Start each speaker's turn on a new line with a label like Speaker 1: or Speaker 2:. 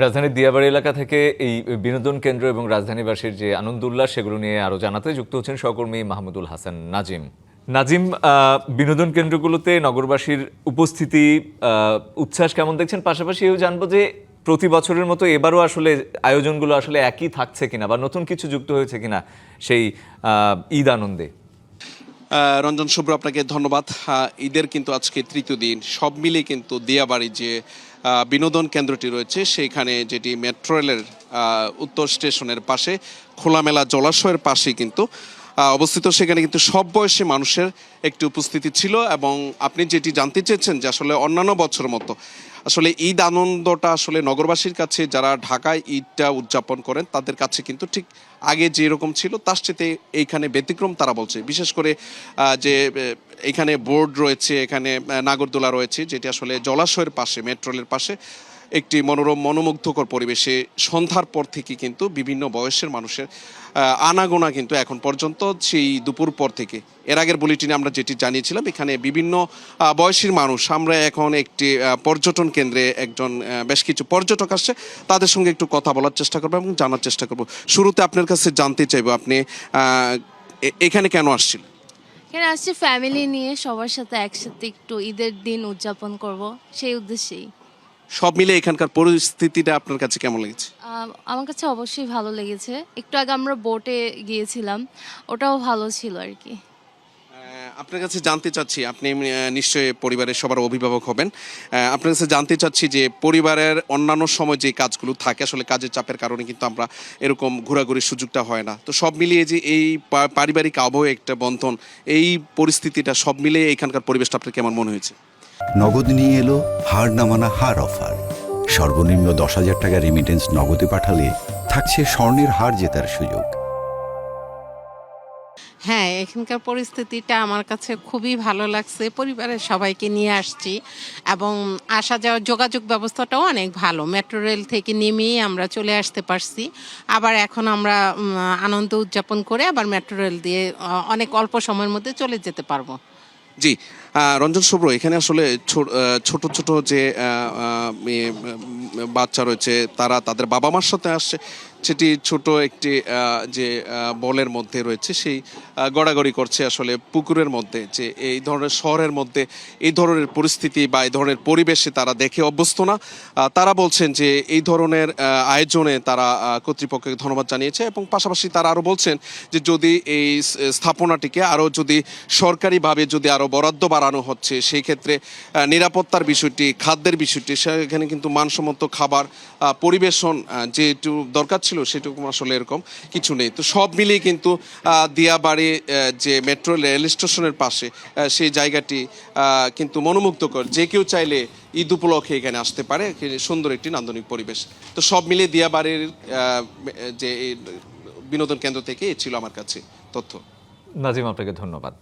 Speaker 1: রাজধানীর দিয়াবাড়ি এলাকা থেকে এই বিনোদন কেন্দ্র এবং রাজধানীবাসীর যে আনন্দ উল্লাস সেগুলো নিয়ে আরও জানাতে যুক্ত হচ্ছেন সহকর্মী মাহমুদুল হাসান নাজিম। নাজিম, বিনোদন কেন্দ্রগুলোতে নগরবাসীর উপস্থিতি, উচ্ছ্বাস কেমন দেখছেন? পাশাপাশি এও জানবো যে প্রতি বছরের মতো এবারও আসলে আয়োজনগুলো আসলে একই থাকছে কিনা বা নতুন কিছু যুক্ত হয়েছে কিনা সেই ঈদ আনন্দে।
Speaker 2: রঞ্জন শুভ্র, আপনাকে ধন্যবাদ। ঈদের কিন্তু আজকে তৃতীয় দিন, সব মিলিয়ে কিন্তু দিয়াবাড়ি যে বিনোদন কেন্দ্রটি রয়েছে সেইখানে, যেটি মেট্রো রেলের উত্তর স্টেশনের পাশে খোলামেলা জলাশয়ের পাশে কিন্তু অবস্থিত, সেখানে কিন্তু সব বয়সী মানুষের একটি উপস্থিতি ছিল। এবং আপনি যেটি জানতে চেয়েছেন যে আসলে অন্যান্য বছরের মতো আসলে ঈদ আনন্দটা আসলে নগরবাসীর কাছে, যারা ঢাকায় ঈদটা উদযাপন করেন তাদের কাছে কিন্তু ঠিক আগে যেরকম ছিল তার সাথে এইখানে ব্যতিক্রম তারা বলছে। বিশেষ করে যে এখানে বোর্ড রয়েছে, এখানে নাগরদোলা রয়েছে, যেটি আসলে জলাশয়ের পাশে, মেট্রো রেলের পাশে একটি মনোরম মনোমুগ্ধকর পরিবেশে সন্ধ্যার পর থেকে কিন্তু বিভিন্ন বয়সের মানুষের আনাগোনা কিন্তু এখন পর্যন্ত, সেই দুপুর পর থেকে। এর আগের বুলেটিনে আমরা যেটি জানিয়েছিলাম, এখানে বিভিন্ন বয়সীর মানুষ, আমরা এখন একটি পর্যটন কেন্দ্রে একজন বেশ কিছু পর্যটক আসছে, তাদের সঙ্গে একটু কথা বলার চেষ্টা করবো এবং জানার চেষ্টা করব। শুরুতে আপনার কাছে জানতে চাইবো, আপনি এখানে কেন আসছিলেন?
Speaker 3: এখানে আসছি ফ্যামিলি নিয়ে, সবার সাথে একসাথে একটু ঈদের দিন উদযাপন করব, সেই উদ্দেশ্যেই।
Speaker 2: সব মিলে এখানকার পরিস্থিতিটা আপনার কাছে কেমন লেগেছে?
Speaker 3: আমার কাছে অবশ্যই ভালো লেগেছে। একটু আগে আমরা বোটে গিয়েছিলাম, ওটাও ভালো ছিল আর কি।
Speaker 2: আপনার কাছে জানতে চাচ্ছি, আপনি নিশ্চয়ই পরিবারের সবার অভিভাবক হবেন, আপনার কাছে জানতে চাচ্ছি যে পরিবারের অন্যান্য সময় যে কাজগুলো থাকে, আসলে কাজের চাপের কারণে কিন্তু আমরা এরকম ঘোরাঘুরির সুযোগটা হয় না, তো সব মিলিয়ে যে এই পারিবারিক আবহে একটা বন্ধন, এই পরিস্থিতিটা সব মিলিয়ে এখানকার পরিবেশটা আপনার কেমন মনে হয়েছে?
Speaker 4: নগদ নিয়ে এলো হার না মানা হার অফার। সর্বনিম্ন 10,000 টাকা রেমিটেন্স নগদে পাঠালে থাকছে স্বর্ণের হার জেতার সুযোগ।
Speaker 5: হ্যাঁ, এখানকার পরিস্থিতিটা আমার কাছে খুবই ভালো লাগছে। পরিবারের সবাইকে নিয়ে আসছি এবং আসা যাওয়ার যোগাযোগ ব্যবস্থাটাও অনেক ভালো। মেট্রো রেল থেকে নেমেই আমরা চলে আসতে পারছি। আবার এখন আমরা আনন্দ উদযাপন করে আবার মেট্রো রেল দিয়ে অনেক অল্প সময়ের মধ্যে চলে যেতে পারবো।
Speaker 2: জি, রঞ্জন শুভ্র, এখানে আসলে ছোট ছোট যে বাচ্চা রয়েছে, তারা তাদের বাবা মার সাথে আসছে, সেটি ছোট একটি যে বলের মধ্যে রয়েছে, সেই গড়াগড়ি করছে আসলে পুকুরের মধ্যে। যে এই ধরনের শহরের মধ্যে এই ধরনের পরিস্থিতি বা এই ধরনের পরিবেশে তারা দেখে অভ্যস্ত না। তারা বলছেন যে এই ধরনের আয়োজনে তারা কর্তৃপক্ষকে ধন্যবাদ জানিয়েছে, এবং পাশাপাশি তারা আরও বলছেন যে যদি এই স্থাপনাটিকে আরও যদি সরকারিভাবে যদি আরও বরাদ্দ বাড়ানো হচ্ছে, সেই ক্ষেত্রে নিরাপত্তার বিষয়টি, খাদ্যের বিষয়টি, সেখানে কিন্তু মানসম্মত খাবার পরিবেশন যেটু দরকার ছিল সেটুকু আসলে এরকম কিছু নেই। তো সব মিলিয়ে কিন্তু দিয়াবাড়ি যে মেট্রো রেল স্টেশনের পাশে সেই জায়গাটি কিন্তু মনোমুগ্ধকর। যে কেউ চাইলে ঈদ উপলক্ষে এখানে আসতে পারে, সুন্দর একটি নান্দনিক পরিবেশ। তো সব মিলিয়ে দিয়াবাড়ির যে বিনোদন কেন্দ্র থেকে ছিল আমার কাছে তথ্য।
Speaker 1: নাজিম, আপনাকে ধন্যবাদ।